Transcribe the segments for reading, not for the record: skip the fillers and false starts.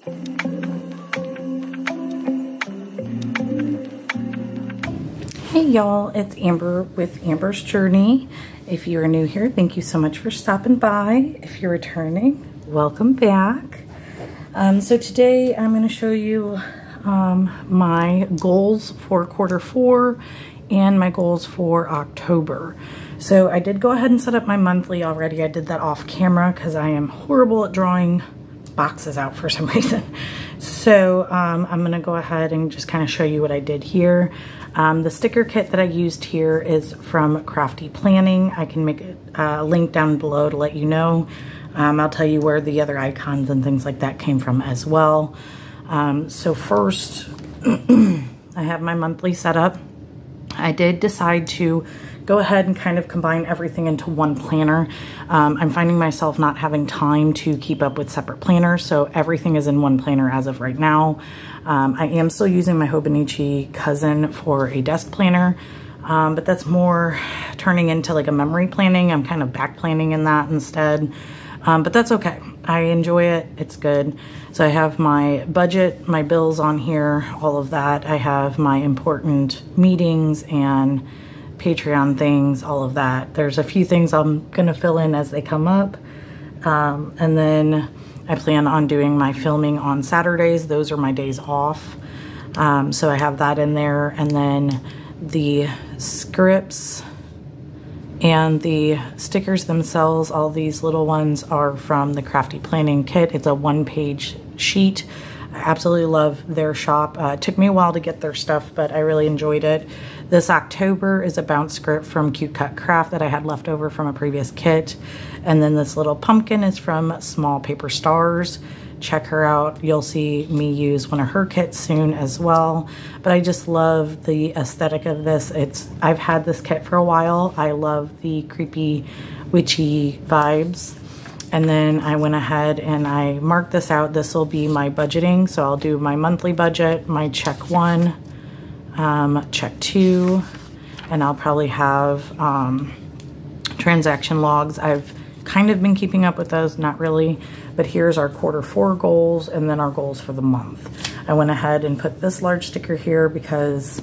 Hey y'all, it's Amber with Amber's Journey. If you are new here, thank you so much for stopping by. If you're returning, welcome back. So today I'm going to show you my goals for Q4 and my goals for October. So I did go ahead and set up my monthly already. I did that off camera because I am horrible at drawing boxes out for some reason. So I'm going to go ahead and just kind of show you what I did here. The sticker kit that I used here is from Crafty Planning. I can make a link down below to let you know. I'll tell you where the other icons and things like that came from as well. So first, I have my monthly setup. I did decide to go ahead and kind of combine everything into one planner. I'm finding myself not having time to keep up with separate planners, so everything is in one planner as of right now. I am still using my hobonichicousin for a desk planner, but that's more turning into like a memory planning. I'm kind of back planning in that instead, but that's okay. I enjoy it. It's good. So I have my budget, my bills on here, all of that. I have my important meetings and Patreon things, all of that. There's a few things I'm going to fill in as they come up. And then I plan on doing my filming on Saturdays. Those are my days off. So I have that in there. And then the scripts and the stickers themselves, all these little ones are from the Crafty Planning kit. It's a one-page sheet. I absolutely love their shop. It took me a while to get their stuff, but I really enjoyed it. This October is a bounce script from Cute Cut Craft that I had left over from a previous kit. And then this little pumpkin is from Small Paper Stars. Check her out. You'll see me use one of her kits soon as well. But I just love the aesthetic of this. I've had this kit for a while. I love the creepy, witchy vibes. And then I went ahead and I marked this out. This will be my budgeting. So I'll do my monthly budget, my check 1, check 2, and I'll probably have transaction logs. I've kind of been keeping up with those, not really, but here's our Q4 goals and then our goals for the month. I went ahead and put this large sticker here because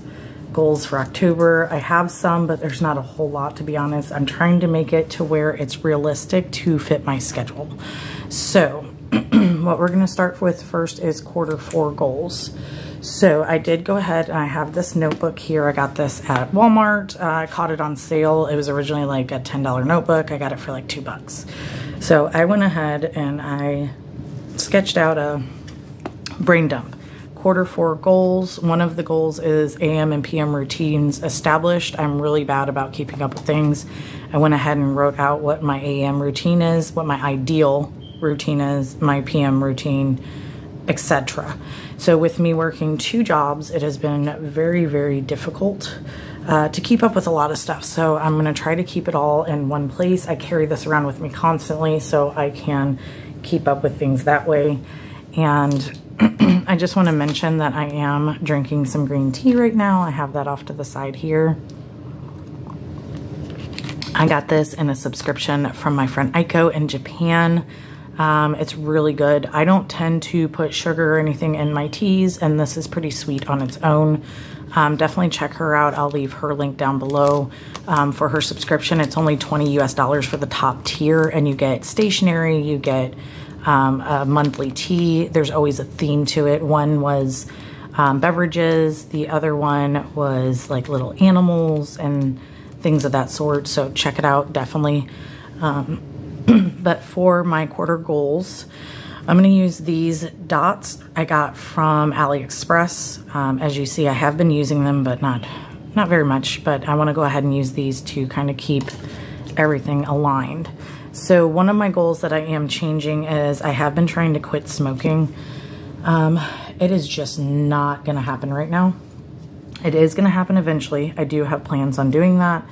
goals for October, I have some, but there's not a whole lot, to be honest. I'm trying to make it to where it's realistic to fit my schedule. So what we're going to start with first is Q4 goals. So I did go ahead and I have this notebook here. I got this at Walmart. I caught it on sale. It was originally like a $10 notebook. I got it for like $2. So I went ahead and I sketched out a brain dump. Q4 goals. One of the goals is AM and PM routines established. I'm really bad about keeping up with things. I went ahead and wrote out what my AM routine is, what my ideal routine is, my PM routine, etc. So with me working 2 jobs, it has been very, very difficult to keep up with a lot of stuff. So I'm going to try to keep it all in one place. I carry this around with me constantly so I can keep up with things that way. And I just want to mention that I am drinking some green tea right now. I have that off to the side here. I got this in a subscription from my friend Aiko in Japan. It's really good. I don't tend to put sugar or anything in my teas, and this is pretty sweet on its own. Definitely check her out. I'll leave her link down below for her subscription. It's only $20 US for the top tier, and you get stationery, you get a monthly tea. There's always a theme to it. One was beverages. The other one was like little animals and things of that sort. So check it out, definitely. But for my quarter goals, I'm going to use these dots I got from AliExpress. As you see, I have been using them, but not very much. But I want to go ahead and use these to kind of keep everything aligned. So one of my goals that I am changing is I have been trying to quit smoking. It is just not going to happen right now. It is going to happen eventually. I do have plans on doing that.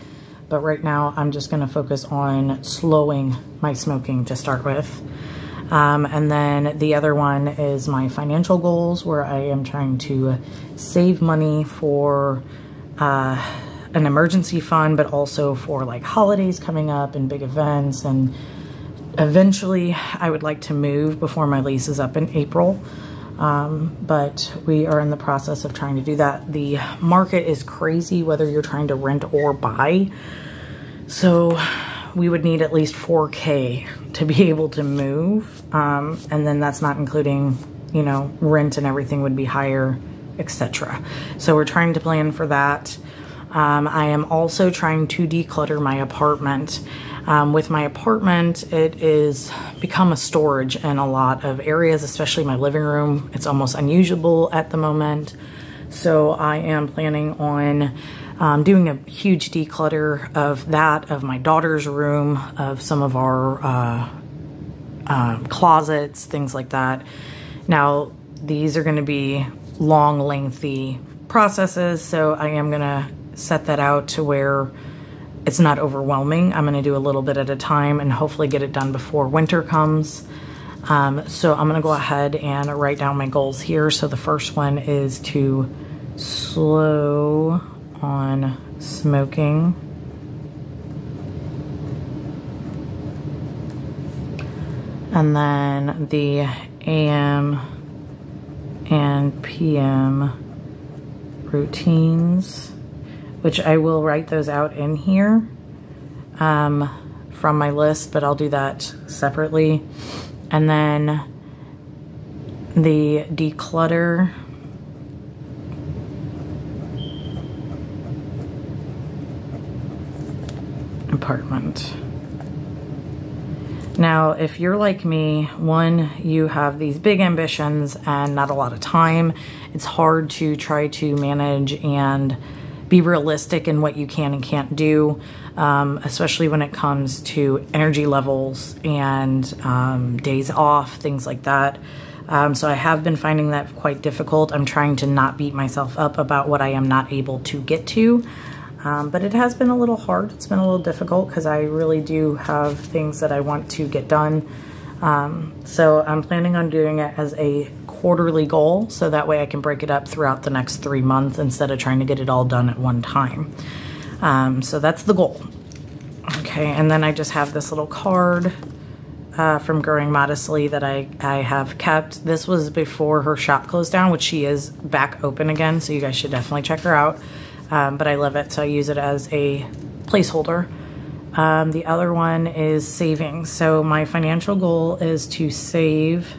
But right now I'm just going to focus on slowing my smoking to start with. And then the other one is my financial goals, where I am trying to save money for an emergency fund, but also for like holidays coming up and big events. And eventually I would like to move before my lease is up in April. but we are in the process of trying to do that. The market is crazy, whether you're trying to rent or buy. So we would need at least 4K to be able to move. And then that's not including, you know, rent and everything would be higher, etc. So we're trying to plan for that. I am also trying to declutter my apartment. With my apartment, it is become a storage in a lot of areas, especially my living room. It's almost unusable at the moment. So I am planning on doing a huge declutter of that, of my daughter's room, of some of our closets, things like that. Now, these are going to be long, lengthy processes, so I am going to set that out to where it's not overwhelming. I'm going to do a little bit at a time and hopefully get it done before winter comes. So I'm going to go ahead and write down my goals here. So the first one is to slow on smoking. And then the AM and PM routines, which I will write those out in here from my list, but I'll do that separately. And then the declutter apartment. Now, if you're like me, one, you have these big ambitions and not a lot of time. It's hard to try to manage and be realistic in what you can and can't do, especially when it comes to energy levels and days off, things like that. So I have been finding that quite difficult. I'm trying to not beat myself up about what I am not able to get to. But it has been a little hard. It's been a little difficult because I really do have things that I want to get done. So I'm planning on doing it as a quarterly goal, so that way I can break it up throughout the next 3 months instead of trying to get it all done at one time. So that's the goal. Okay, and then I just have this little card from Growing Modestly that I have kept. This was before her shop closed down, which she is back open again, so you guys should definitely check her out. But I love it, so I use it as a placeholder. The other one is savings. So my financial goal is to save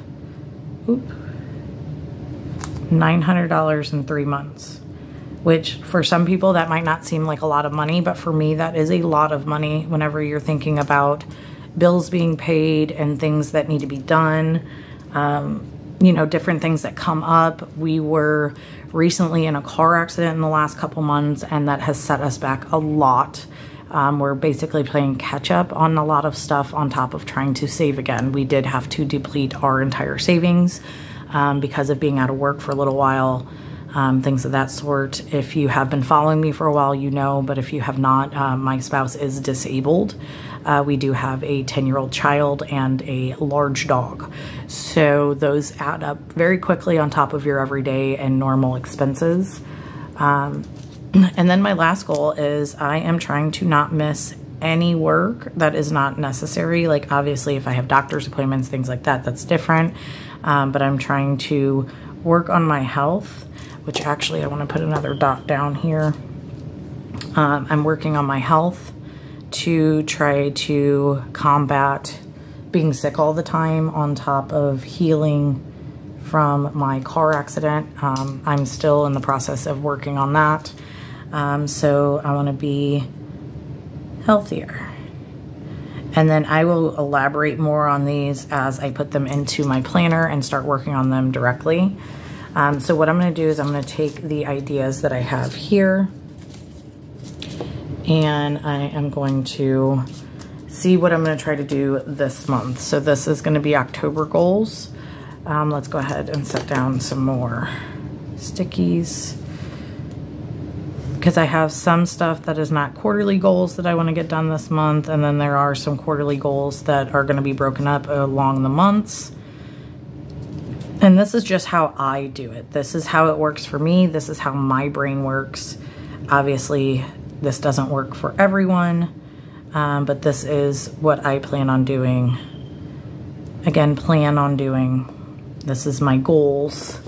$900 in 3 months, which for some people that might not seem like a lot of money, but for me that is a lot of money whenever you're thinking about bills being paid and things that need to be done, you know, different things that come up. We were recently in a car accident in the last couple months, and that has set us back a lot. We're basically playing catch up on a lot of stuff on top of trying to save again. We did have to deplete our entire savings because of being out of work for a little while, things of that sort. If you have been following me for a while, you know, but if you have not, my spouse is disabled. We do have a 10-year-old child and a large dog. So those add up very quickly on top of your everyday and normal expenses. And then my last goal is I am trying to not miss any work that is not necessary. Like obviously if I have doctor's appointments, things like that, that's different. But I'm trying to work on my health, which actually I want to put another dot down here. I'm working on my health to try to combat being sick all the time on top of healing from my car accident. I'm still in the process of working on that. So I want to be healthier. And then I will elaborate more on these as I put them into my planner and start working on them directly. So what I'm going to do is I'm going to take the ideas that I have here and I am going to see what I'm going to try to do this month. So this is going to be October goals. Let's go ahead and set down some more stickies, because I have some stuff that is not quarterly goals that I want to get done this month, and then there are some quarterly goals that are going to be broken up along the months. And this is just how I do it. This is how it works for me. This is how my brain works. Obviously, this doesn't work for everyone, but this is what I plan on doing. Again, plan on doing. This is my goals.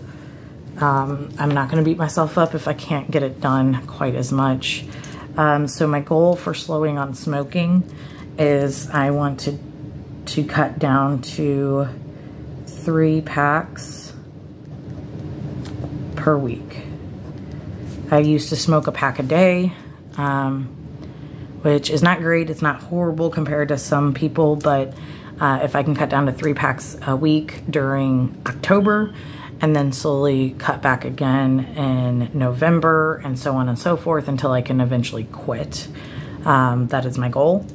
I'm not going to beat myself up if I can't get it done quite as much. So my goal for slowing on smoking is I want to cut down to 3 packs per week. I used to smoke a pack a day, which is not great. It's not horrible compared to some people, but if I can cut down to 3 packs a week during October and then slowly cut back again in November and so on and so forth until I can eventually quit. That is my goal.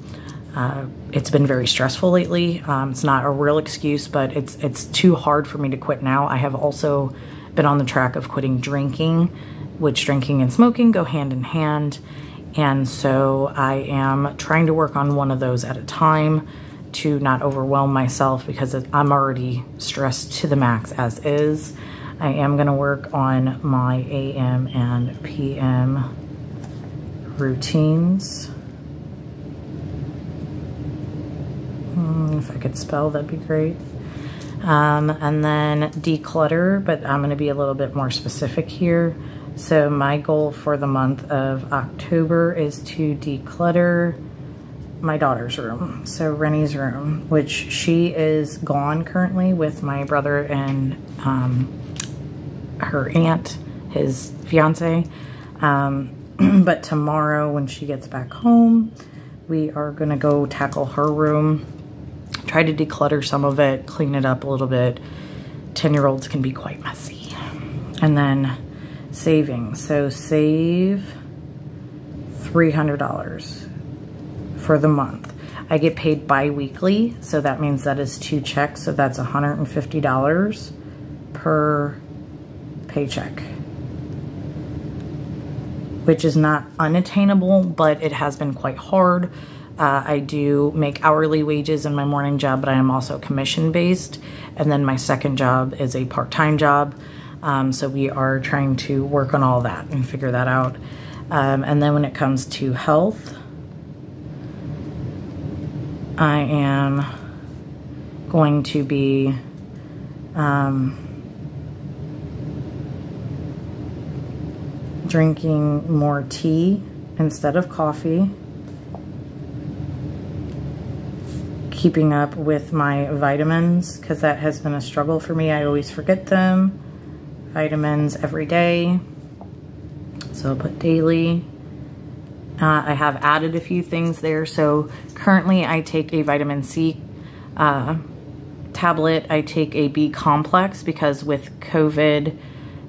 It's been very stressful lately. It's not a real excuse, but it's too hard for me to quit now. I have also been on the track of quitting drinking, which drinking and smoking go hand in hand. And so I am trying to work on one of those at a time to not overwhelm myself because I'm already stressed to the max as is. I am going to work on my AM and PM routines. If I could spell, that'd be great. And then declutter, but I'm going to be a little bit more specific here. So my goal for the month of October is to declutter my daughter's room, so Rennie's room, which she is gone currently with my brother and her aunt, his fiance. But tomorrow when she gets back home, we are gonna go tackle her room, try to declutter some of it, clean it up a little bit. 10-year-olds can be quite messy. And then savings, so save $300 for the month. I get paid bi-weekly, so that means that is 2 checks, so that's $150 per paycheck, which is not unattainable, but it has been quite hard. I do make hourly wages in my morning job, but I am also commission-based, and then my second job is a part-time job, so we are trying to work on all that and figure that out. And then when it comes to health, I am going to be drinking more tea instead of coffee, keeping up with my vitamins because that has been a struggle for me. I always forget them. Vitamins every day, so I'll put daily. I have added a few things there. So currently I take a vitamin C tablet. I take a B complex because with COVID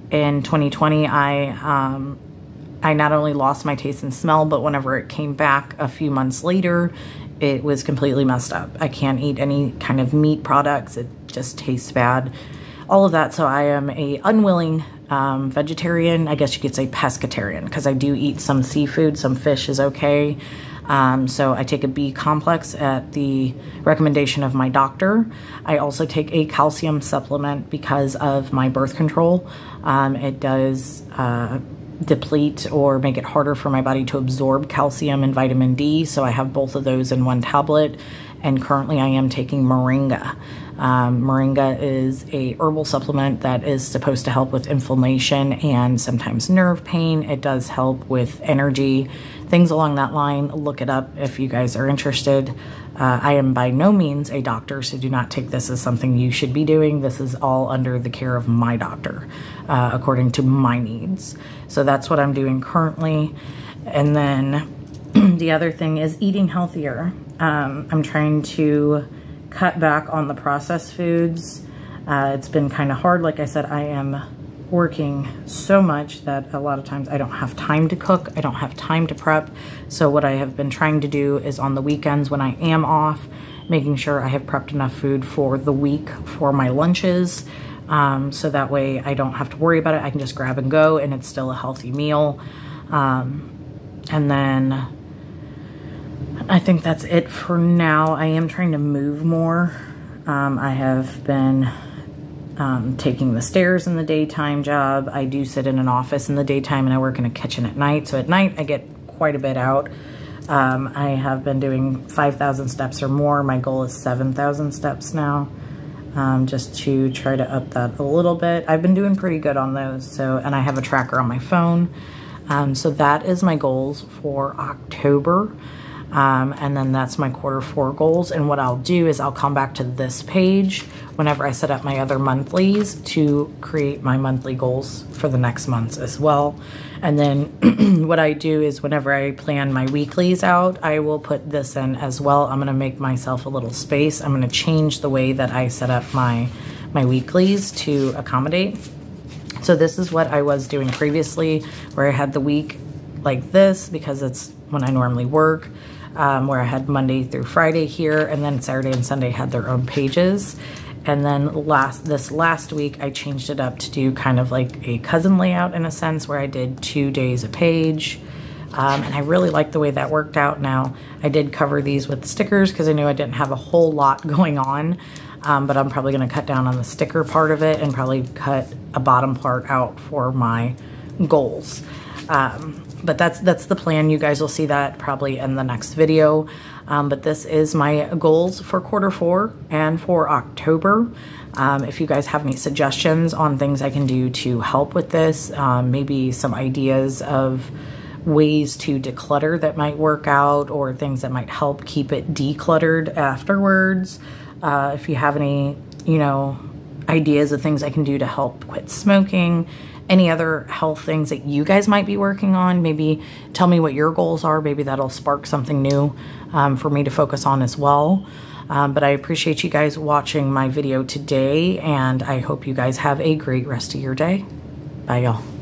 in 2020, I not only lost my taste and smell, but whenever it came back a few months later, it was completely messed up. I can't eat any kind of meat products. It just tastes bad. All of that. So I am a unwilling vegetarian. I guess you could say pescatarian because I do eat some seafood. Some fish is okay. So I take a B complex at the recommendation of my doctor. I also take a calcium supplement because of my birth control. It does deplete or make it harder for my body to absorb calcium and vitamin D. So I have both of those in one tablet. And currently I am taking moringa. Moringa is a herbal supplement that is supposed to help with inflammation and sometimes nerve pain. It does help with energy, things along that line. Look it up if you guys are interested. I am by no means a doctor, so do not take this as something you should be doing. This is all under the care of my doctor, according to my needs. So that's what I'm doing currently. And then the other thing is eating healthier. I'm trying to cut back on the processed foods. It's been kind of hard. Like I said, I am working so much that a lot of times I don't have time to cook. I don't have time to prep. So what I have been trying to do is on the weekends when I am off, making sure I have prepped enough food for the week for my lunches. So that way I don't have to worry about it. I can just grab and go and it's still a healthy meal. And then I think that's it for now. I am trying to move more. I have been taking the stairs in the daytime job. I do sit in an office in the daytime and I work in a kitchen at night. So at night I get quite a bit out. I have been doing 5,000 steps or more. My goal is 7,000 steps now. just to try to up that a little bit. I've been doing pretty good on those, so, and I have a tracker on my phone. So that is my goals for October. And then that's my Q4 goals. And what I'll do is I'll come back to this page whenever I set up my other monthlies to create my monthly goals for the next months as well. And then what I do is whenever I plan my weeklies out, I will put this in as well. I'm gonna make myself a little space. I'm gonna change the way that I set up my weeklies to accommodate. So this is what I was doing previously, where I had the week like this because it's when I normally work. Where I had Monday through Friday here, and then Saturday and Sunday had their own pages. And then this last week I changed it up to do kind of like a cousin layout in a sense, where I did 2 days a page. And I really like the way that worked out. Now I did cover these with stickers because I knew I didn't have a whole lot going on, but I'm probably going to cut down on the sticker part of it and probably cut a bottom part out for my goals. But that's the plan. You guys will see that probably in the next video. But this is my goals for Q4 and for October. If you guys have any suggestions on things I can do to help with this, maybe some ideas of ways to declutter that might work out, or things that might help keep it decluttered afterwards. If you have any, ideas of things I can do to help quit smoking, any other health things that you guys might be working on, maybe tell me what your goals are. Maybe that'll spark something new for me to focus on as well. But I appreciate you guys watching my video today, and I hope you guys have a great rest of your day. Bye, y'all.